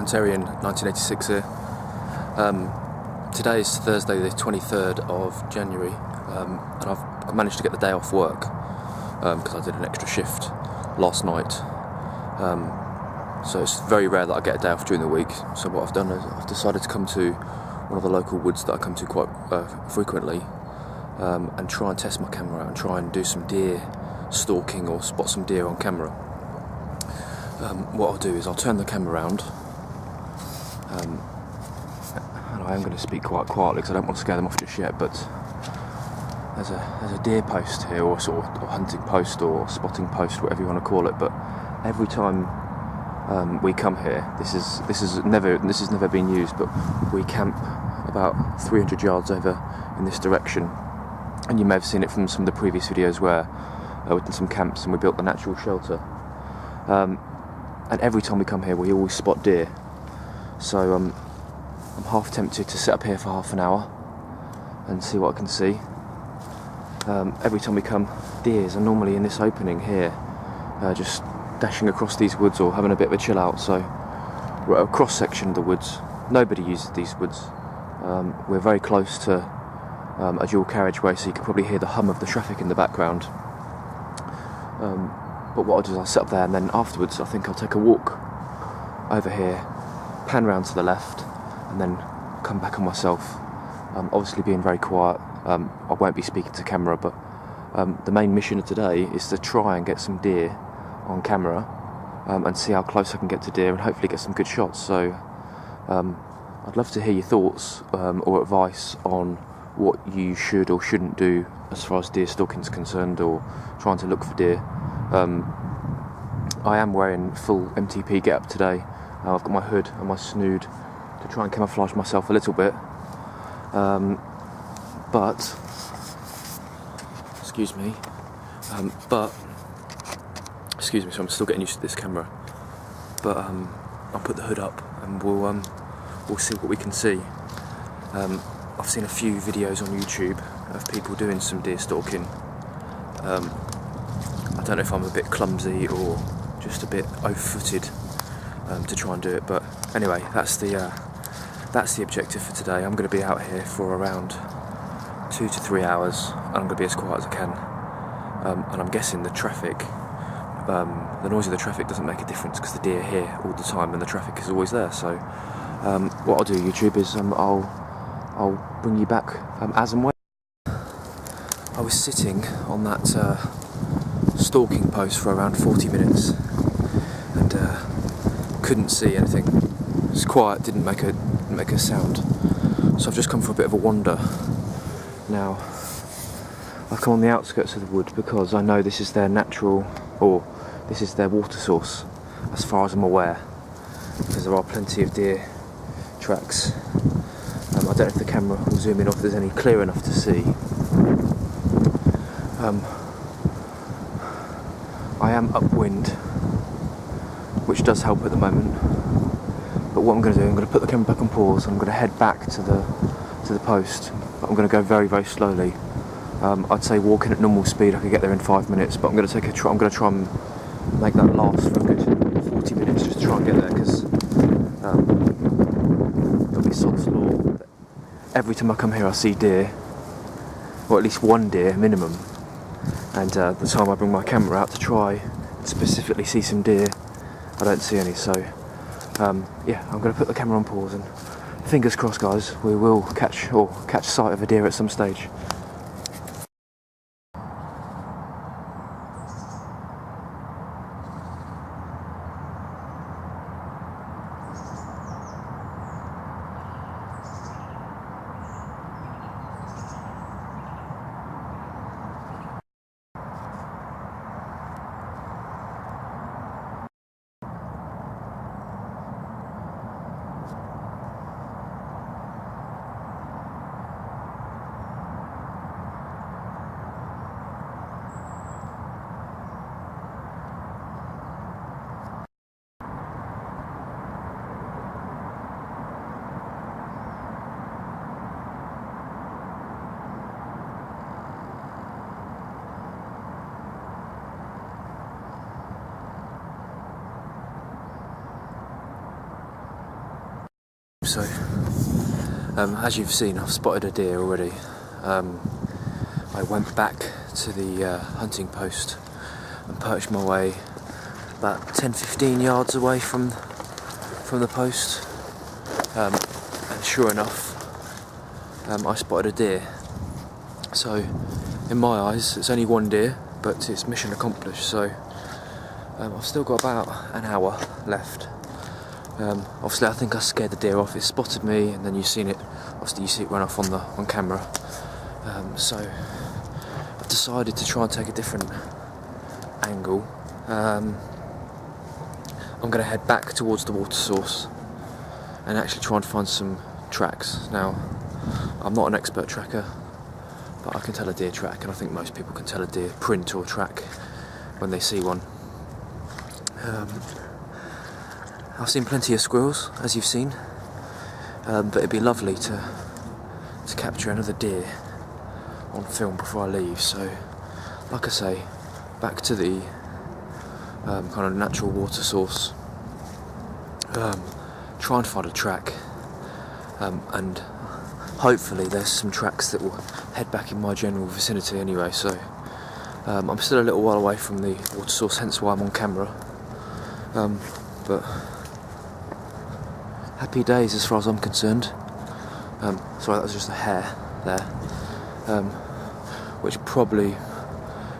Terrian 1986 here. Today is Thursday the 23rd of January, and I've managed to get the day off work because I did an extra shift last night. So it's very rare that I get a day off during the week. So what I've done is I've decided to come to one of the local woods that I come to quite frequently and try and test my camera out and try and do some deer stalking or spot some deer on camera. What I'll do is I'll turn the camera around, and I am going to speak quite quietly because I don't want to scare them off just yet, but there's a deer post here, or sort of hunting post or spotting post, whatever you want to call it. But every time we come here, this has never been used, but we camp about 300 yards over in this direction, and you may have seen it from some of the previous videos where we did some camps and we built the natural shelter. And every time we come here, we always spot deer. So I'm half tempted to sit up here for half an hour and see what I can see. Every time we come, deers are normally in this opening here, just dashing across these woods or having a bit of a chill out. So we're at a cross section of the woods. Nobody uses these woods. We're very close to a dual carriageway, so you can probably hear the hum of the traffic in the background. But what I'll do is I'll sit up there, and then afterwards I think I'll take a walk over here, pan round to the left, and then come back on myself. Obviously being very quiet, I won't be speaking to camera, but the main mission of today is to try and get some deer on camera and see how close I can get to deer and hopefully get some good shots. So I'd love to hear your thoughts or advice on what you should or shouldn't do as far as deer stalking is concerned, or trying to look for deer. I am wearing full MTP getup today. I've got my hood and my snood to try and camouflage myself a little bit. But excuse me, so I'm still getting used to this camera. But I'll put the hood up and we'll see what we can see. I've seen a few videos on YouTube of people doing some deer stalking. I don't know if I'm a bit clumsy or just a bit oaf-footed to try and do it, but anyway, that's the objective for today. I'm going to be out here for around 2 to 3 hours, and I'm going to be as quiet as I can. And I'm guessing the traffic, the noise of the traffic doesn't make a difference because the deer are here all the time and the traffic is always there. So what I'll do, YouTube, is I'll bring you back as and when. I was sitting on that stalking post for around 40 minutes and couldn't see anything. It was quiet, didn't make a sound. So I've just come for a bit of a wander. Now I've come on the outskirts of the wood because I know this is their natural, or this is their water source, as far as I'm aware, because there are plenty of deer tracks. I don't know if the camera will zoom in or if there's any clear enough to see. I am upwind, which does help at the moment. But what I'm going to do, I'm going to put the camera back on pause and I'm going to head back to the post. But I'm going to go very, very slowly. I'd say walking at normal speed I could get there in 5 minutes, but I'm going to try and make that last for a good 40 minutes just to try and get there, because there'll be sod's law. Every time I come here I see deer, or at least one deer minimum, and the time I bring my camera out to try and specifically see some deer, I don't see any. So yeah, I'm going to put the camera on pause and fingers crossed, guys, we will catch sight of a deer at some stage. So, as you've seen, I've spotted a deer already. I went back to the hunting post and perched my way about 10-15 yards away from the post, and sure enough, I spotted a deer. So in my eyes it's only one deer, but it's mission accomplished. So I've still got about an hour left. Obviously I think I scared the deer off. It spotted me, and then you've seen it, obviously you see it run off on camera. So I've decided to try and take a different angle. I'm going to head back towards the water source and actually try and find some tracks. Now, I'm not an expert tracker, but I can tell a deer track, and I think most people can tell a deer print or track when they see one. I've seen plenty of squirrels, as you've seen, but it'd be lovely to capture another deer on film before I leave. So, like I say, back to the kind of natural water source, try and find a track, and hopefully there's some tracks that will head back in my general vicinity anyway. So I'm still a little while away from the water source, hence why I'm on camera, but happy days as far as I'm concerned. Sorry, that was just a hair there, which probably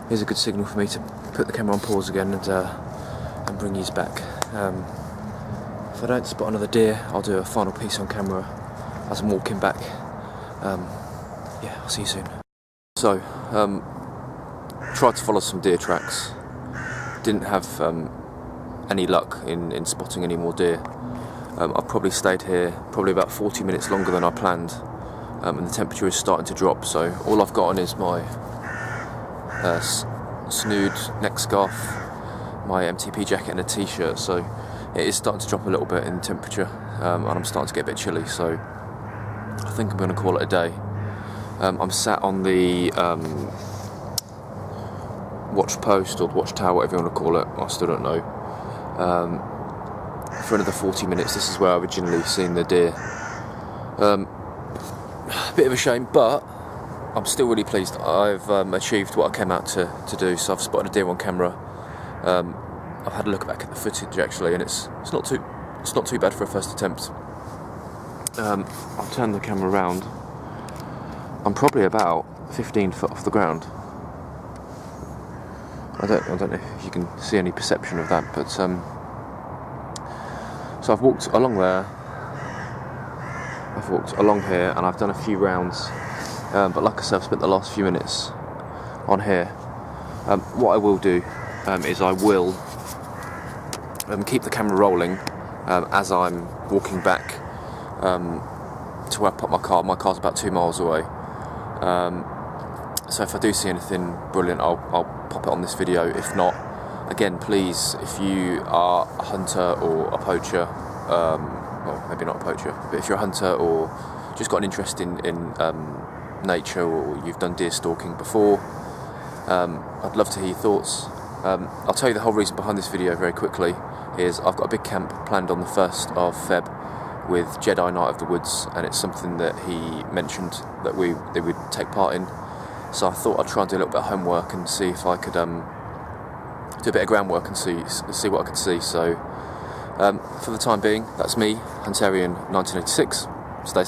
is a good signal for me to put the camera on pause again and bring yous back. If I don't spot another deer, I'll do a final piece on camera as I'm walking back. Yeah, I'll see you soon. So, tried to follow some deer tracks. Didn't have any luck in spotting any more deer. I've probably stayed here probably about 40 minutes longer than I planned, and the temperature is starting to drop. So all I've got on is my snood neck scarf, my MTP jacket and a t-shirt. So it is starting to drop a little bit in temperature, and I'm starting to get a bit chilly. So I think I'm going to call it a day. I'm sat on the watch post or watchtower, whatever you want to call it. I still don't know. For another 40 minutes. This is where I originally seen the deer. Bit of a shame, but I'm still really pleased. I've achieved what I came out to do. So I've spotted a deer on camera. I've had a look back at the footage actually, and it's not too bad for a first attempt. I'll turn the camera around. I'm probably about 15 foot off the ground. I don't know if you can see any perception of that, but so I've walked along there, I've walked along here, and I've done a few rounds, but like I said, I've spent the last few minutes on here. What I will do is I will keep the camera rolling as I'm walking back to where I put my car. My car's about 2 miles away, so if I do see anything brilliant, I'll pop it on this video. If not, again, please, if you are a hunter or a poacher, well, maybe not a poacher, but if you're a hunter or just got an interest in nature, or you've done deer stalking before, I'd love to hear your thoughts. I'll tell you the whole reason behind this video very quickly is I've got a big camp planned on the 1st of Feb with Jedi Night of the Woods, and it's something that he mentioned that they would take part in. So I thought I'd try and do a little bit of homework and see if I could do a bit of groundwork and see what I could see. So for the time being, that's me, Hunterian 1986. Stay safe.